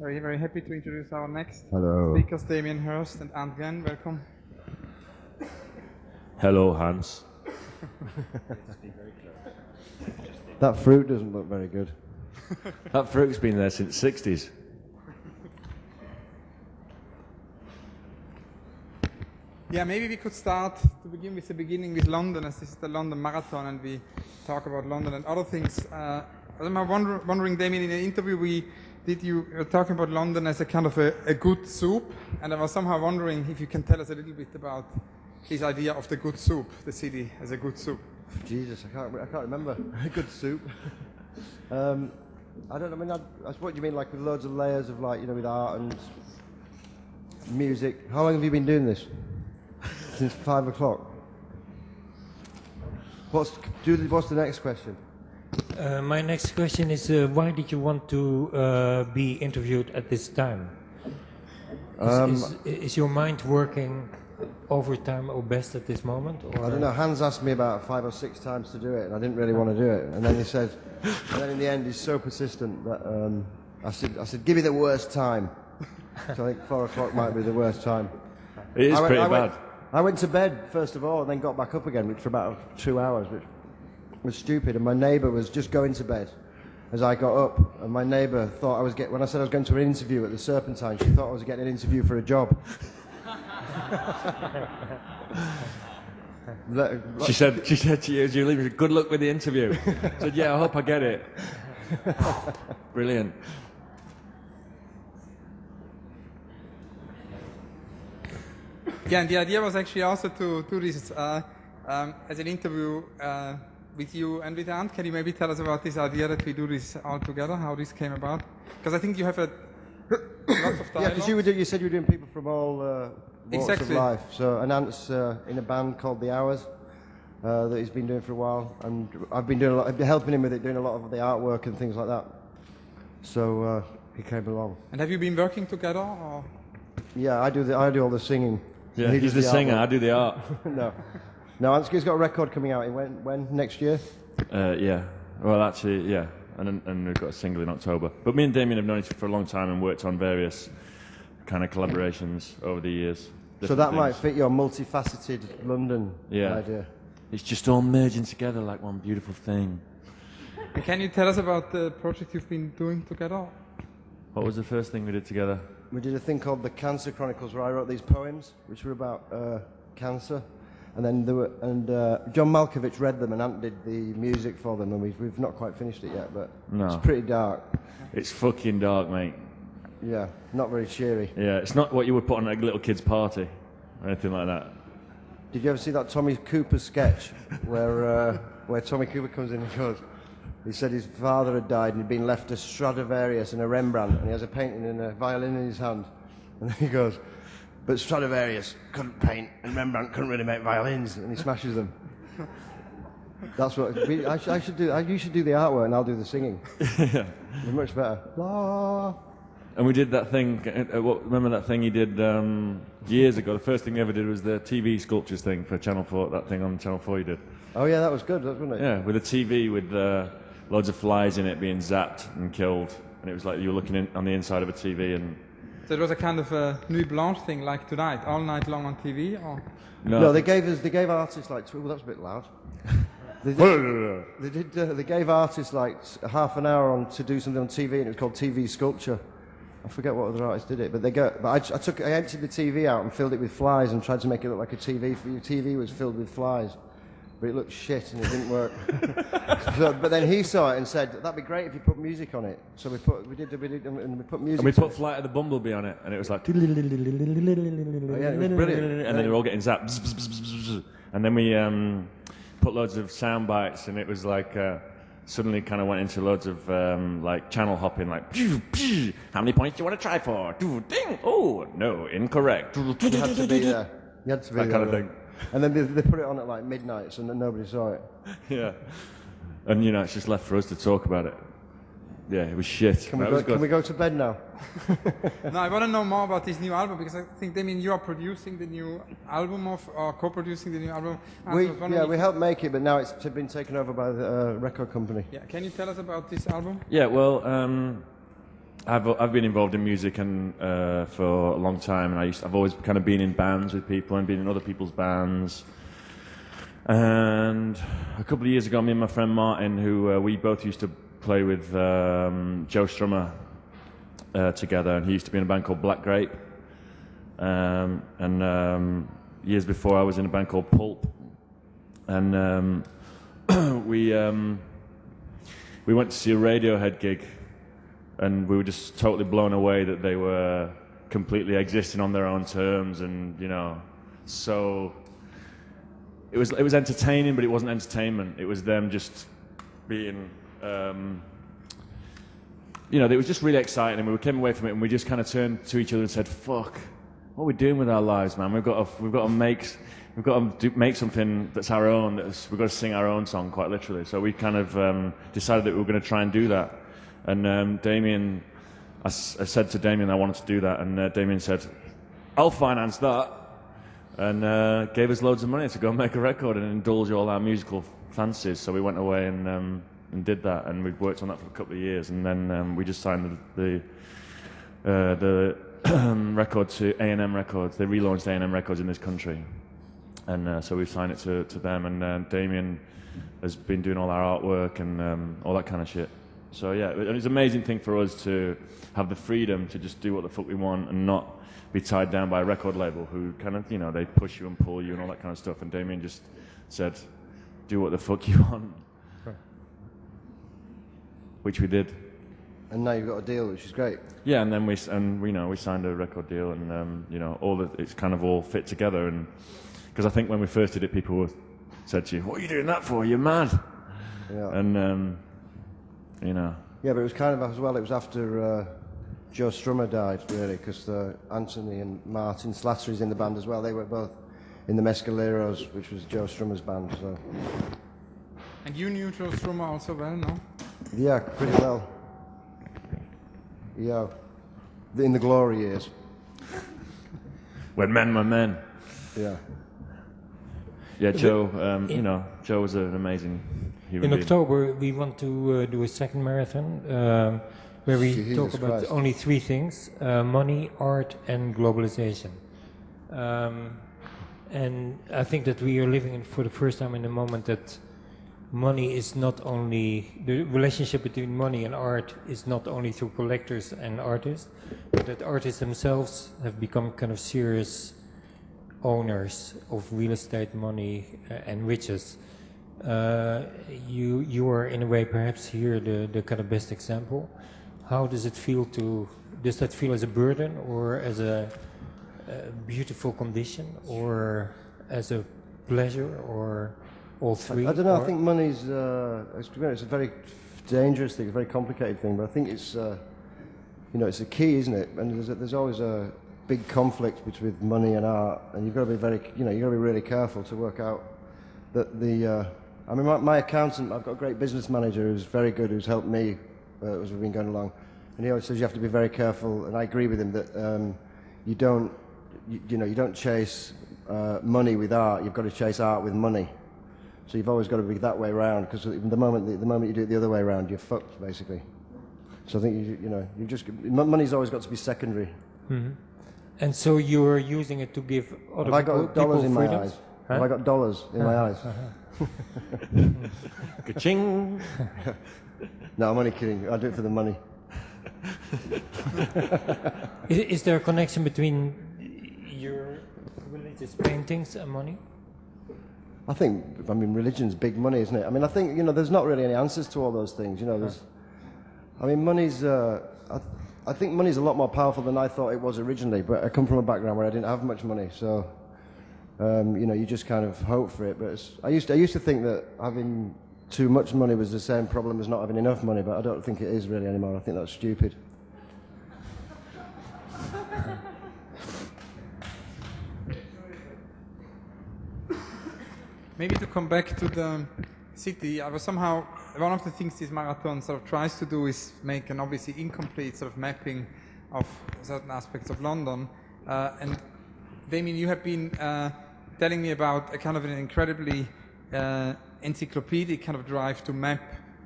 Very, very happy to introduce our next Hello. speakers, Damien Hirst and Ant Glenn. Welcome. Hello, Hans. That fruit doesn't look very good. That fruit's been there since the 60s. Yeah, maybe we could start to begin with the beginning with London, as this is the London Marathon, and we talk about London and other things. I'm wondering, Damien, in an interview you were talking about London as a kind of a good soup, and I was somehow wondering if you can tell us a little bit about this idea of the good soup, the city as a good soup. Jesus, I can't remember. Good soup. I don't know. I mean, what do you mean, like with loads of layers of, like, with art and music? How long have you been doing this? Since 5 o'clock. What's the next question? My next question is, why did you want to be interviewed at this time? Is your mind working overtime or best at this moment? Or? I don't know. Hans asked me about 5 or 6 times to do it, and I didn't really want to do it. And then he said, and then in the end, he's so persistent that I said, give me the worst time. So I think 4 o'clock might be the worst time. It is pretty bad. I went to bed first of all, and then got back up again for about 2 hours, which was stupid. And my neighbour was just going to bed as I got up, and my neighbour thought when I said I was going to an interview at the Serpentine, she thought I was getting an interview for a job. She said to you, Julie, good luck with the interview. I said, yeah, I hope I get it. Brilliant. Yeah, and the idea was actually also to do this as an interview with you and with Ant. Can you maybe tell us about this idea that we do this all together, how this came about? Because I think you have lots of dialogue. Yeah, because you said you were doing people from all walks of life. So, and Ant's in a band called The Hours that he's been doing for a while, and I've been helping him with it, doing a lot of the artwork and things like that. So he came along. And have you been working together? Or? Yeah, I do all the singing. Yeah, he's the singer, I do the art. No, Ant's got a record coming out. When next year? Yeah. Well, actually, yeah. And we've got a single in October. But me and Damien have known each other for a long time and worked on various kind of collaborations over the years. So that might fit your multifaceted London idea. It's just all merging together like one beautiful thing. And can you tell us about the project you've been doing together? What was the first thing we did together? We did a thing called the Cancer Chronicles, where I wrote these poems, which were about cancer, and then John Malkovich read them, and Ant did the music for them, and we've not quite finished it yet, but it's pretty dark. It's fucking dark, mate. Yeah, not very cheery. Yeah, it's not what you would put on a little kid's party or anything like that. Did you ever see that Tommy Cooper sketch where Tommy Cooper comes in and goes, he said his father had died and he'd been left a Stradivarius and a Rembrandt, and he has a painting and a violin in his hand. And then he goes, but Stradivarius couldn't paint and Rembrandt couldn't really make violins, and he smashes them. That's what I should do. You should do the artwork and I'll do the singing. Yeah. It's much better. La. And we did that thing, remember that thing you did years ago? The first thing we ever did was the TV sculptures thing for Channel 4, that thing on Channel 4 you did. Oh yeah, that was good, wasn't it? Yeah, with a TV with loads of flies in it being zapped and killed. And it was like you were looking on the inside of a TV and... So it was a kind of a Nuit Blanche thing, like tonight, all night long on TV, or? No, they gave artists like... Well, that's a bit loud. They gave artists like half an hour on to do something on TV, and it was called TV Sculpture. I forget what other artists did it, but I emptied the TV out and filled it with flies and tried to make it look like a TV. TV was filled with flies, but it looked shit and it didn't work. But then he saw it and said, that'd be great if you put music on it. So we put music. And we put Flight of the Bumblebee on it, and it was like... Oh, yeah, it was brilliant. And then they were all getting zapped. And then we put loads of sound bites, and it was like... suddenly kind of went into loads of like channel hopping, like how many points do you want to try for? Ding! Oh no, incorrect. You had to be there. You had to be that there, kind of thing. And then they put it on at like midnight, so nobody saw it. Yeah, and it's just left for us to talk about it. Yeah, it was shit. Can we go to bed now? No, I want to know more about this new album, because I think, Damien, you are producing the new album or co-producing the new album. We helped make it, but now it's been taken over by the record company. Yeah, can you tell us about this album? Yeah, well, I've been involved in music and for a long time, and I've always kind of been in bands with people and been in other people's bands. And a couple of years ago, me and my friend Martin, who we both used to play with Joe Strummer together, and he used to be in a band called Black Grape. And years before, I was in a band called Pulp, and we went to see a Radiohead gig. And we were just totally blown away that they were completely existing on their own terms, and so it was entertaining, but it wasn't entertainment. It was them just being, it was just really exciting, and we came away from it, and we just kind of turned to each other and said, "Fuck, what are we doing with our lives, man? We've got to make something that's our own. We've got to sing our own song, quite literally." So we kind of decided that we were going to try and do that. And Damien, I said to Damien I wanted to do that, and Damien said, "I'll finance that," and gave us loads of money to go make a record and indulge all our musical fancies. So we went away and did that, and we've worked on that for a couple of years, and then we just signed the record to A&M Records. They relaunched A&M Records in this country, and so we've signed it to them, and Damien has been doing all our artwork and all that kind of shit. So yeah, it's an amazing thing for us to have the freedom to just do what the fuck we want and not be tied down by a record label who kind of, they push you and pull you and all that kind of stuff. And Damien just said, "Do what the fuck you want," which we did. And now you've got a deal, which is great. Yeah, and then we signed a record deal, and it's kind of all fit together. And because I think when we first did it, people said to you, "What are you doing that for? You're mad." Yeah. And Yeah, but it was kind of as well. It was after Joe Strummer died, really, because Anthony and Martin Slattery's in the band as well. They were both in the Mescaleros, which was Joe Strummer's band. So. And you knew Joe Strummer also well, no? Yeah, pretty well. Yeah, in the glory years. when men were men. Yeah. Yeah, Joe. Joe was an amazing human being. In October, we want to do a second marathon where we Jesus talk about Christ. only three things: money, art, and globalization. And I think that we are living in, for the first time, in a moment that money is not only the relationship between money and art is not only through collectors and artists, but that artists themselves have become kind of serious owners of real estate, money, and riches. You are in a way perhaps here the kind of best example. How does it feel does that feel as a burden or as a beautiful condition or as a pleasure or all three? I don't know. I think money's it's a very dangerous thing, a very complicated thing. But I think it's it's a key, isn't it? And there's always a big conflict between money and art, and you've got to be you've got to be really careful to work out that my accountant, I've got a great business manager who's very good, who's helped me as we've been going along, and he always says you have to be very careful, and I agree with him that you don't chase money with art. You've got to chase art with money. So you've always got to be that way around, because the moment you do it the other way around, you're fucked basically. So I think money's always got to be secondary. Mm-hmm. And so you're using it to give other Have I got dollars in my eyes? Huh? Have I got dollars in my eyes? Ka-ching! No, I'm only kidding. I do it for the money. Is there a connection between your religious paintings and money? I think, religion's big money, isn't it? I think, there's not really any answers to all those things. Money's, I think money's a lot more powerful than I thought it was originally, but I come from a background where I didn't have much money, so, you just kind of hope for it. But I used to think that having too much money was the same problem as not having enough money, but I don't think it is really anymore. I think that's stupid. Maybe to come back to the city, I was somehow, one of the things this marathon sort of tries to do is make an obviously incomplete sort of mapping of certain aspects of London. And Damien, you have been telling me about a kind of an incredibly encyclopedic kind of drive to map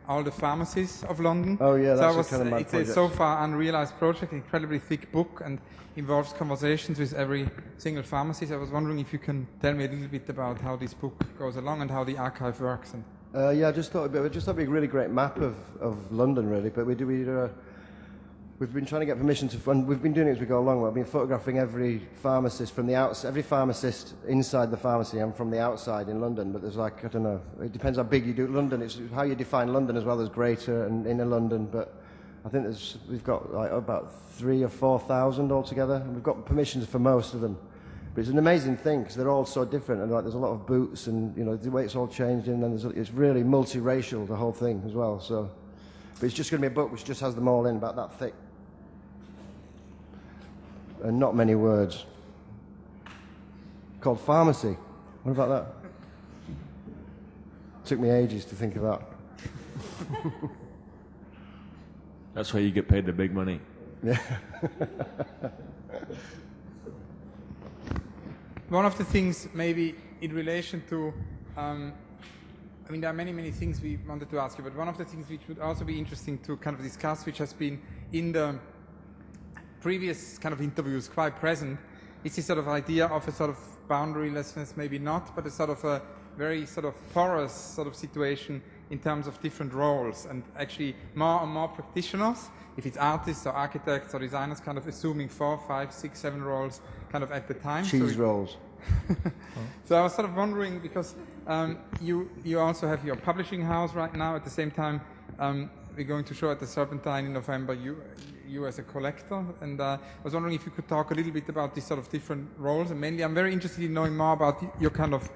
all the pharmacies of London. Oh, yeah, so that's I was, a kind of mad it's a project. so far unrealized project, incredibly thick book, and involves conversations with every single pharmacy. So I was wondering if you can tell me a little bit about how this book goes along and how the archive works. And Yeah, I just thought it'd be a really great map of London, really. But we've been trying to get permission to fund. We've been doing it as we go along. I've been photographing every pharmacist from the outside, every pharmacist inside the pharmacy and from the outside in London. But there's like, I don't know, it depends how big you do London. It's how you define London as well as Greater and Inner London. But I think we've got like about 3,000 or 4,000 altogether. And we've got permissions for most of them. But it's an amazing thing because they're all so different, and like there's a lot of boots, and you know the way it's all changed, and then it's really multiracial, the whole thing as well. So, but it's just going to be a book which just has them all in, about that thick, and not many words. Called Pharmacy. What about that? Took me ages to think of that. That's why you get paid the big money. Yeah. one of the things, maybe in relation to, I mean, there are many things we wanted to ask you, but one of the things which would also be interesting to kind of discuss, which has been in the previous kind of interviews quite present, is this sort of idea of a sort of boundarylessness, maybe not, but a sort of a very sort of porous sort of situation in terms of different roles, and actually more and more practitioners, if it's artists or architects or designers, kind of assuming 4, 5, 6, 7 roles kind of at the time. Cheese rolls. So I was sort of wondering, because you also have your publishing house right now. At the same time, we're going to show at the Serpentine in November you as a collector, and I was wondering if you could talk a little bit about these sort of different roles. And mainly, I'm very interested in knowing more about your kind of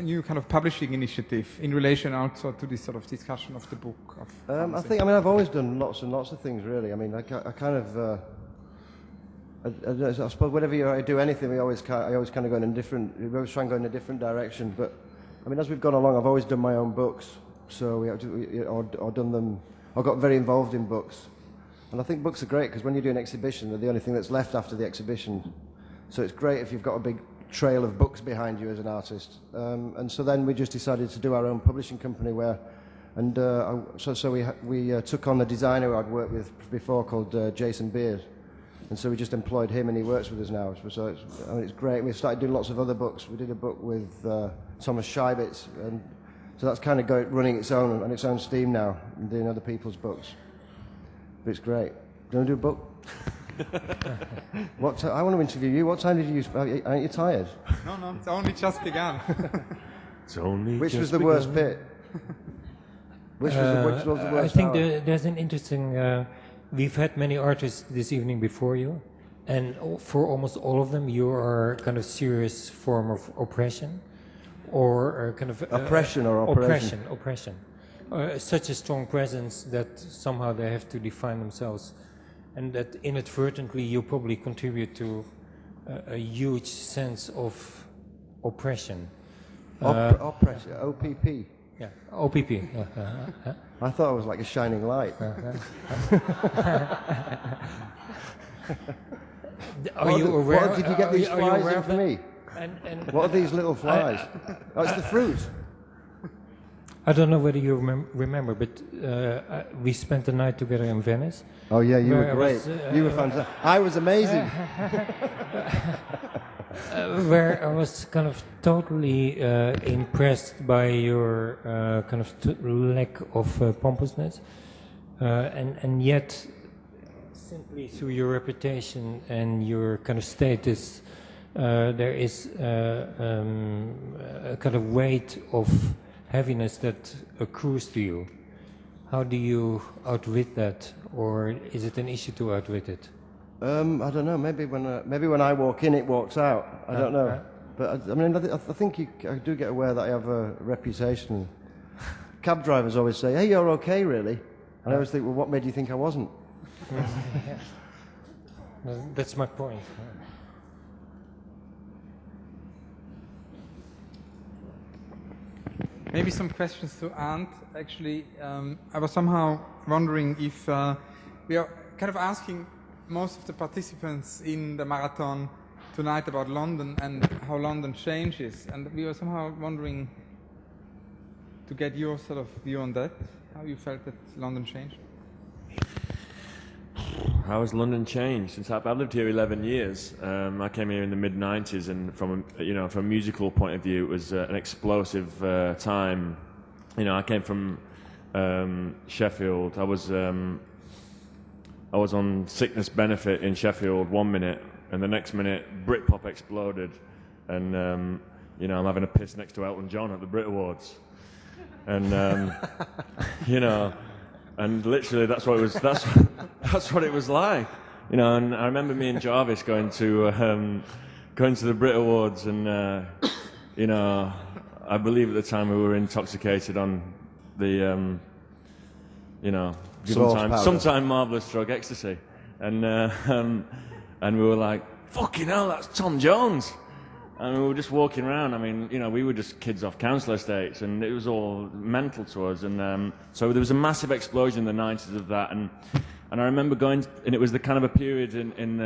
new kind of publishing initiative in relation also to this sort of discussion of the book. I think, I mean, I've always done lots and lots of things, really. I mean, I kind of, I suppose whenever you do anything, I always kind of go in a different, we always try and go in a different direction. But, I mean, as we've gone along, I've always done my own books. So or done them, or got very involved in books. And I think books are great because when you do an exhibition, they're the only thing that's left after the exhibition. So it's great if you've got a big trail of books behind you as an artist. And so then we just decided to do our own publishing company so we took on a designer I'd worked with before called Jason Beard. And so we just employed him, and he works with us now. So it's great. We started doing lots of other books. We did a book with Thomas Scheibitz, and so that's kind of running its own on its own steam now, and doing other people's books. But it's great. Do you want to do a book? I want to interview you. What time did you? Aren't you tired? No, it's only just begun. It's only Which just was the begun. worst bit? Which was the worst? I think hour? there's an interesting. We've had many artists this evening before you, and for almost all of them, you are kind of serious form of oppression, or kind of Oppression or operation? Oppression. Such a strong presence that somehow they have to define themselves, and that inadvertently you probably contribute to a huge sense of oppression. Oppression. OPP. Yeah, OPP. I thought it was like a shining light. Are you aware? Did you get these are you flies aware in of for that? me? And What are these little flies? Oh, it's the fruit. I don't know whether you remember, but we spent the night together in Venice. Oh yeah, you were Where I great. was, You were fantastic. I was amazing. Where I was kind of totally impressed by your kind of lack of pompousness, and yet simply through your reputation and your kind of status, there is a kind of weight of heaviness that accrues to you. How do you outwit that, or is it an issue to outwit it? I don't know. Maybe when I walk in, it walks out. I don't know. But I mean, I think I do get aware that I have a reputation. Cab drivers always say, "Hey, you're okay, really?" And I always think, "Well, what made you think I wasn't?" That's my point. Maybe some questions to Arndt. Actually, I was somehow wondering if we are kind of asking most of the participants in the marathon tonight about London and how London changes, and we were somehow wondering to get your sort of view on that. How you felt that London changed? How has London changed since I've lived here 11 years? I came here in the mid '90s, and from a musical point of view, it was an explosive time. You know, I came from Sheffield. I was on sickness benefit in Sheffield 1 minute, and the next minute Britpop exploded, and you know, I'm having a piss next to Elton John at the Brit Awards, and you know. And literally, that's what it was. That's what it was like, you know. And I remember me and Jarvis going to the Brit Awards, and you know, I believe at the time we were intoxicated on the, you know, sometime marvelous drug ecstasy, and we were like, fucking hell, that's Tom Jones. And we were just walking around. I mean, you know, we were just kids off council estates, and it was all mental to us. And so there was a massive explosion in the '90s of that. And I remember going, and it was the kind of a period in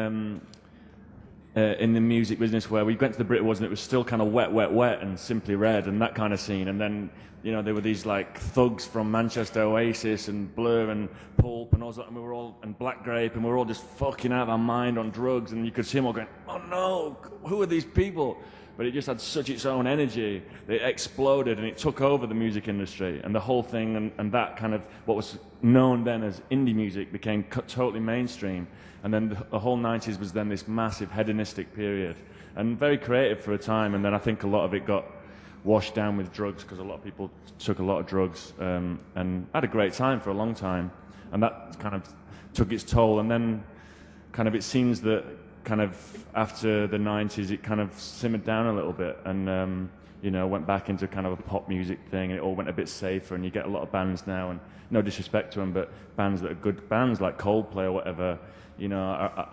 the music business where we went to the Brit Awards, and it was still kind of wet, and Simply Red, and that kind of scene. And then, you know, there were these like thugs from Manchester, Oasis, and Blur, and Pulp, and all that, and we were all, and Black Grape, and we were all just fucking out of our mind on drugs. And you could see them all going, "Oh no, who are these people?" But it just had such its own energy. It exploded, and it took over the music industry, and the whole thing, and that kind of what was known then as indie music became totally mainstream. And then the whole '90s was then this massive hedonistic period, and very creative for a time. And then I think a lot of it got washed down with drugs, because a lot of people took a lot of drugs, and had a great time for a long time, and that kind of took its toll. And then kind of it seems that kind of after the '90s it kind of simmered down a little bit, and you know, went back into kind of a pop music thing, and it all went a bit safer, and you get a lot of bands now, and no disrespect to them, but bands that are good bands like Coldplay or whatever. You know,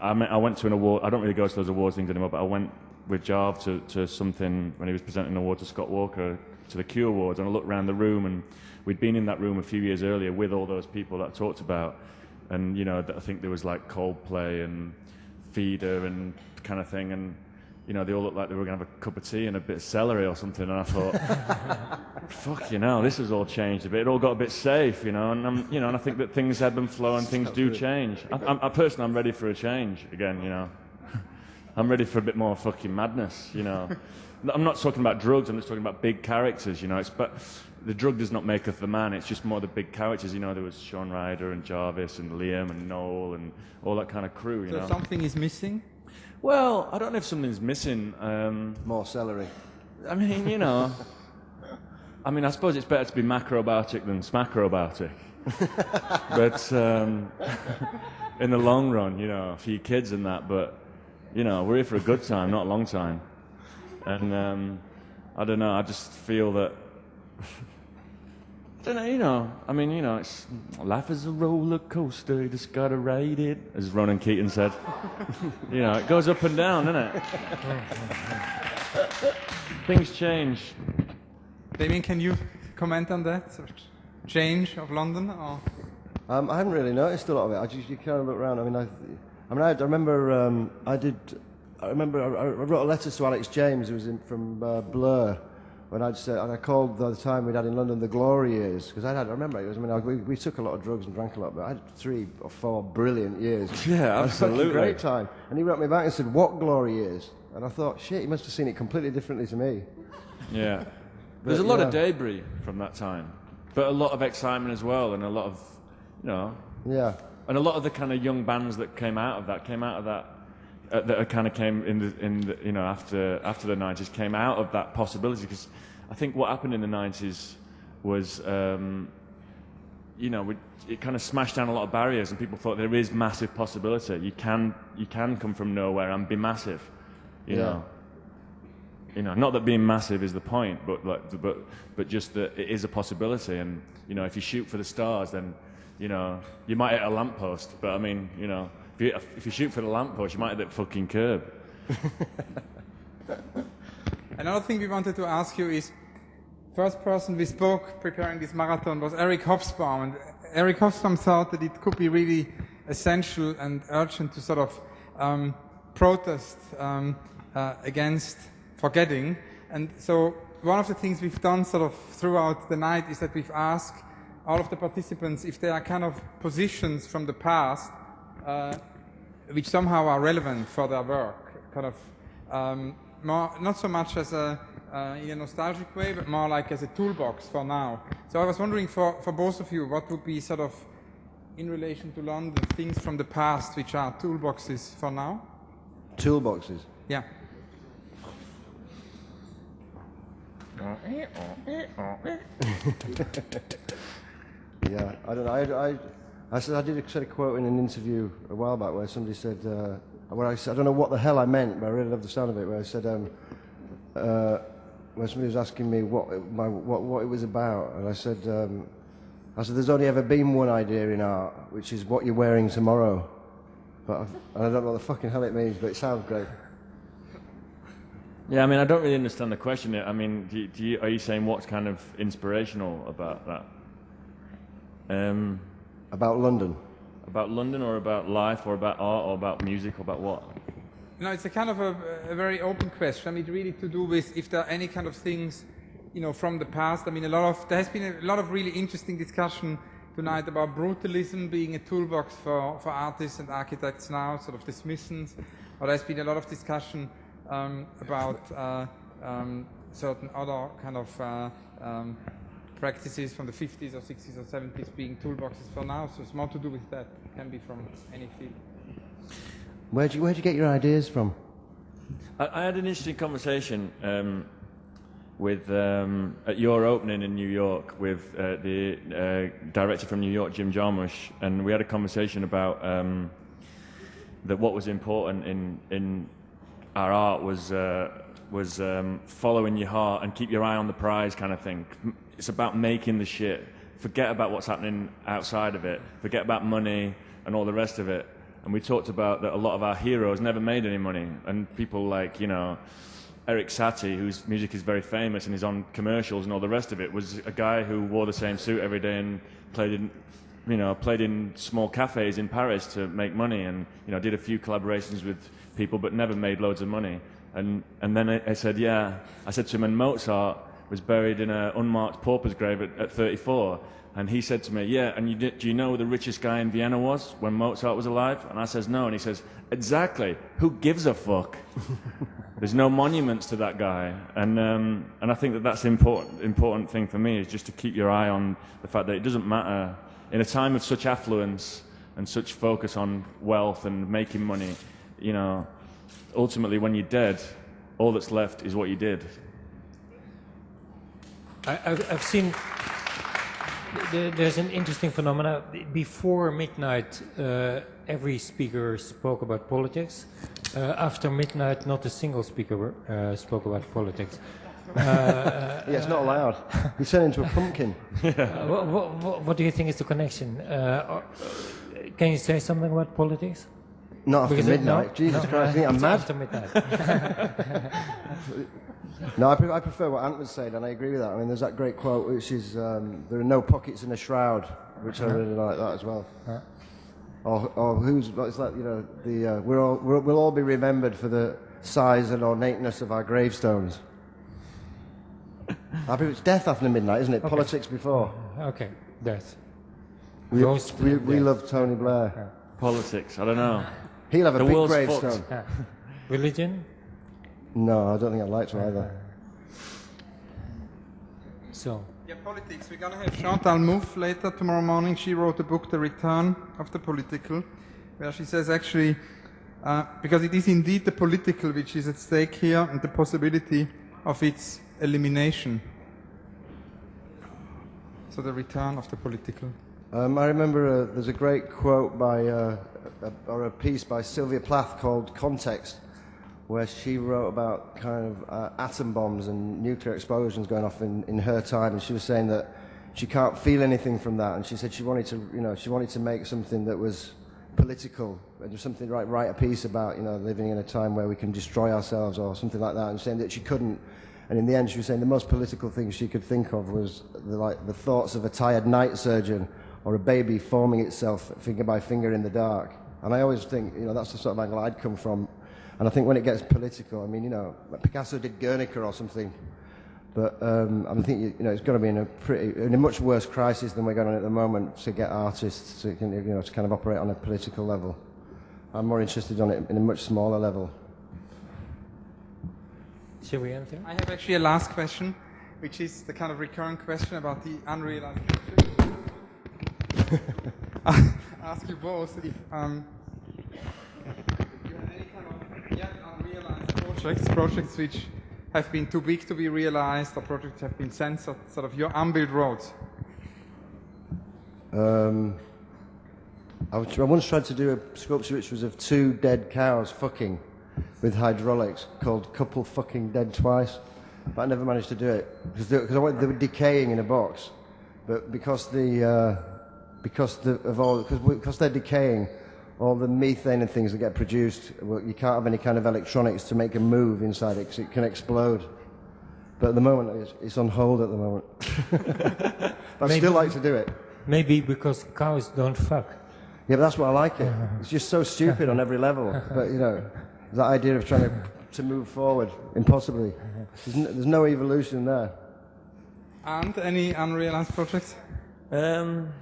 I went to an award. I don't really go to those awards things anymore, but I went with Jarv to something when he was presenting an award to Scott Walker, to the Q Awards, and I looked around the room, and we'd been in that room a few years earlier with all those people that I talked about, and you know, I think there was like Coldplay and Feeder and kind of thing, and you know, they all looked like they were going to have a cup of tea and a bit of celery or something, and I thought, fuck, you know, this has all changed a bit. It all got a bit safe, you know, and you know, and I think that things ebb and flow and things do change. I personally, I'm ready for a change again, you know. I'm ready for a bit more fucking madness, you know. I'm not talking about drugs, I'm just talking about big characters, you know. But the drug does not make us the man, it's just more the big characters, you know. There was Sean Ryder and Jarvis and Liam and Noel and all that kind of crew, you know. So something is missing? Well, I don't know if something's missing. More celery. I mean, you know, I mean, I suppose it's better to be macrobiotic than smacrobiotic. But in the long run, you know, for your kids and that, but, you know, we're here for a good time, not a long time. And I don't know, I just feel that, I don't know, you know, I mean, you know, it's, life is a roller coaster, you just gotta ride it, as Ronan Keating said. You know, it goes up and down, doesn't it? Things change. Damien, can you comment on that sort of change of London? Or? I haven't really noticed a lot of it. I just, you kind of look around. I remember I wrote a letter to Alex James, who was from Blur, when I called the time we'd had in London the glory years, because I remember it was, we took a lot of drugs and drank a lot, but I had 3 or 4 brilliant years. Yeah, absolutely. A great time. And he wrote me back and said, "What glory years?" And I thought, shit, he must have seen it completely differently to me. Yeah. There's a lot of debris from that time, but a lot of excitement as well, and a lot of, you know. Yeah. And a lot of the kind of young bands that came out of that that kind of came in the you know, after the '90s, came out of that possibility, because I think what happened in the '90s was, you know, it kind of smashed down a lot of barriers, and people thought there is massive possibility. You can come from nowhere and be massive, you know. You know, not that being massive is the point, but just that it is a possibility, and you know, if you shoot for the stars, then you know, you might hit a lamppost, but I mean, you know, if you shoot for the lamppost, you might hit the fucking curb. Another thing we wanted to ask you is, first person we spoke preparing this marathon was Eric Hobsbawm, and Eric Hobsbawm thought that it could be really essential and urgent to sort of protest against forgetting. And so one of the things we've done sort of throughout the night is that we've asked all of the participants if there are kind of positions from the past which somehow are relevant for their work, kind of more, not so much as in a nostalgic way, but more like as a toolbox for now. So I was wondering for both of you, what would be sort of in relation to London, things from the past which are toolboxes for now? Toolboxes. Yeah. Yeah, I don't know. I did a quote in an interview a while back where somebody said, I don't know what the hell I meant, but I really love the sound of it. Where I said, where somebody was asking me what it was about, and I said, there's only ever been one idea in art, which is what you're wearing tomorrow. But I don't know what the fucking hell it means, but it sounds great. Yeah, I mean, I don't really understand the question. I mean, are you saying what's kind of inspirational about that? About London. About London, or about life, or about art, or about music, or about what? No, it's a kind of a very open question. I mean, really to do with if there are any kind of things, from the past. I mean, there has been a lot of really interesting discussion tonight about brutalism being a toolbox for artists and architects now, sort of the Smithsons. Or there's been a lot of discussion about certain other kind of practices from the 50s or 60s or 70s being toolboxes for now. So it's more to do with that. It can be from any field. Where'd you get your ideas from? I had an interesting conversation with at your opening in New York with the director from New York, Jim Jarmusch, and we had a conversation about that what was important in our art was following your heart and keep your eye on the prize kind of thing. It's about making the shit. Forget about what's happening outside of it. Forget about money and all the rest of it. And we talked about that a lot of our heroes never made any money. And people like, Eric Satie, whose music is very famous and is on commercials and all the rest of it, was a guy who wore the same suit every day and played in small cafes in Paris to make money, and did a few collaborations with people, but never made loads of money. And then I said to him, and Mozart was buried in an unmarked pauper's grave at 34. And he said to me, yeah, and do you know who the richest guy in Vienna was when Mozart was alive? And I says, no. And he says, exactly. Who gives a fuck? There's no monuments to that guy. And I think that's the important thing for me, is just to keep your eye on the fact that it doesn't matter. In a time of such affluence and such focus on wealth and making money, ultimately when you're dead, all that's left is what you did. I've seen there's an interesting phenomena. Before midnight, every speaker spoke about politics. After midnight, not a single speaker spoke about politics. Yeah, it's not allowed. You turn into a pumpkin. What do you think is the connection? Can you say something about politics? Not after midnight. Jesus Christ, I think I'm mad. After midnight. No, I prefer what Ant was saying, and I agree with that. I mean, there's that great quote, which is, there are no pockets in a shroud, which I really like that as well. Or it's like, we'll all be remembered for the size and ornateness of our gravestones. It's death after midnight, isn't it? Okay. Politics before. Okay, death. We love Tony Blair. Politics, I don't know. He'll have a big gravestone. Religion? No, I don't think I'd like to either. So. Yeah, politics. We're going to have Chantal Mouffe later tomorrow morning. She wrote a book, The Return of the Political, where she says actually, because it is indeed the political which is at stake here and the possibility of its elimination. So the return of the political. I remember there's a great quote by, or a piece by Sylvia Plath called Context, where she wrote about kind of atom bombs and nuclear explosions going off in her time, and she was saying that she can't feel anything from that, and she said she wanted to make something that was political, and something write a piece about living in a time where we can destroy ourselves or something like that, and saying that she couldn't. And in the end, she was saying the most political thing she could think of was the thoughts of a tired night surgeon or a baby forming itself finger by finger in the dark. And I always think, that's the sort of angle I'd come from. And I think when it gets political, I mean, Picasso did Guernica or something. But I think it's got to be in a much worse crisis than we're going on at the moment to get artists to to kind of operate on a political level. I'm more interested on it in a much smaller level. Shall we answer? I have actually a last question, which is the kind of recurrent question about the unrealized I ask you both if you have any kind of yet unrealized projects which have been too big to be realized, or projects have been censored, sort of your unbuilt roads. I once tried to do a sculpture which was of 2 dead cows fucking with hydraulics called Couple Fucking Dead Twice, but I never managed to do it because they were decaying in a box. But because they're decaying, all the methane and things that get produced, well, you can't have any kind of electronics to make a move inside it because it can explode. But at the moment, it's on hold at the moment. But I'd still like to do it. Maybe because cows don't fuck. Yeah, but that's why I like it. It's just so stupid on every level. But that idea of trying to move forward impossibly. There's no evolution there. And any unrealized projects? I'm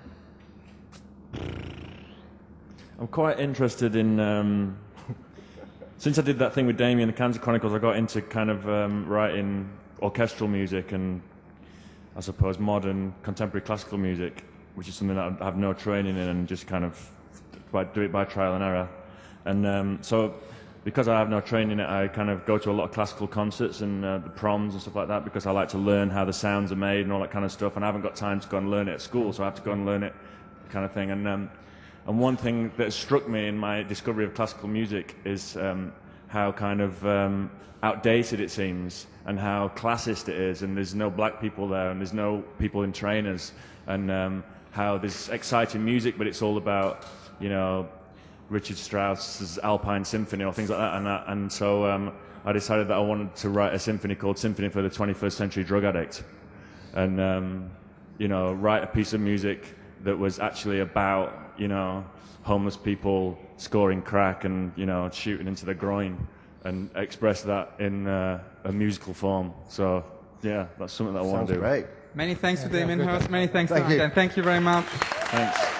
quite interested in. Since I did that thing with Damien, the Cancer Chronicles, I got into kind of writing orchestral music and I suppose modern contemporary classical music, which is something that I have no training in and just kind of do it by trial and error. And so because I have no training in it, I kind of go to a lot of classical concerts and the proms and stuff like that because I like to learn how the sounds are made and all that kind of stuff, and I haven't got time to go and learn it at school, so I have to go and learn it kind of thing. And one thing that has struck me in my discovery of classical music is how kind of outdated it seems and how classist it is, and there's no black people there and there's no people in trainers, and how there's exciting music, but it's all about, Richard Strauss's Alpine Symphony or things like that. And so I decided that I wanted to write a symphony called Symphony for the 21st Century Drug Addict, and write a piece of music that was actually about homeless people scoring crack and shooting into the groin, and express that in a musical form. So yeah, that's something that I want to do. Sounds great. Many thanks to Damien Hirst. Many thanks Thank to you. Anke, and thank you very much. Thanks.